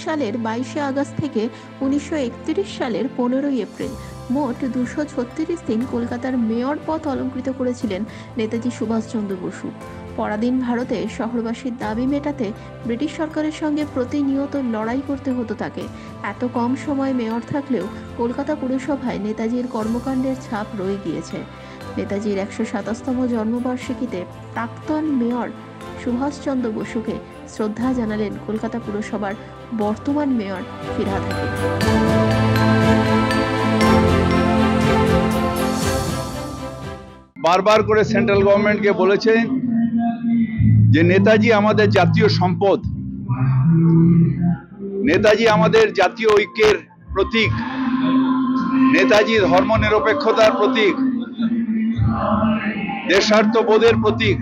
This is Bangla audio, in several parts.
সালের 22শে আগস্ট থেকে 1931 সালের 15ই এপ্রিল মোট 236 দিন কলকাতার মেয়র পদ অলঙ্কৃত করেছিলেন নেতাজি সুভাষচন্দ্র বসু। পরাধীন ভারতে শহরবাসীর দাবি মেটাতে ব্রিটিশ সরকারের সঙ্গে প্রতিনিয়ত লড়াই করতে হতো তাকে। এত কম সময় মেয়র থাকলেও কলকাতা পুরসভায় নেতাজির কর্মকাণ্ডের ছাপ রয়ে গিয়েছে। নেতাজির 127তম জন্মবার্ষিকীতে প্রাক্তন মেয়র সুভাষচন্দ্র বসুকে শ্রদ্ধা জানালেন কলকাতা পুরসভার বর্তমান মেয়র ফিরহাদ হাকিম। বারবার করে সেন্ট্রাল গভর্নমেন্টকে বলেছেন যে নেতাজি আমাদের জাতীয় সম্পদ, নেতাজি আমাদের জাতীয় ঐক্যের প্রতীক, নেতাজি ধর্মনিরপেক্ষতার প্রতীক, দেশাত্মবোধের প্রতীক।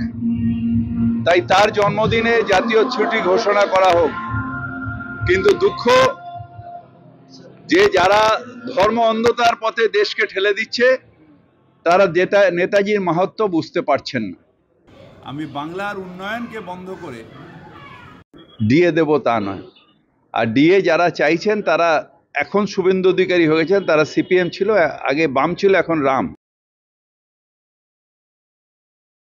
তাই তার জন্মদিনে জাতীয় ছুটি ঘোষণা করা হোক। কিন্তু দুঃখ যে যারা ধর্ম অন্ধতার পথে দেশকে ঠেলে দিচ্ছে তারা নেতাজির মাহাত্ম্য বুঝতে পারছেন না। আমি বাংলার উন্নয়নকে বন্ধ করে ডিএ দেব তা নয়। আর ডিএ যারা চাইছেন তারা এখন শুভেন্দু অধিকারী হয়েছেন, তারা সিপিএম ছিল, আগে বাম ছিল, এখন রাম।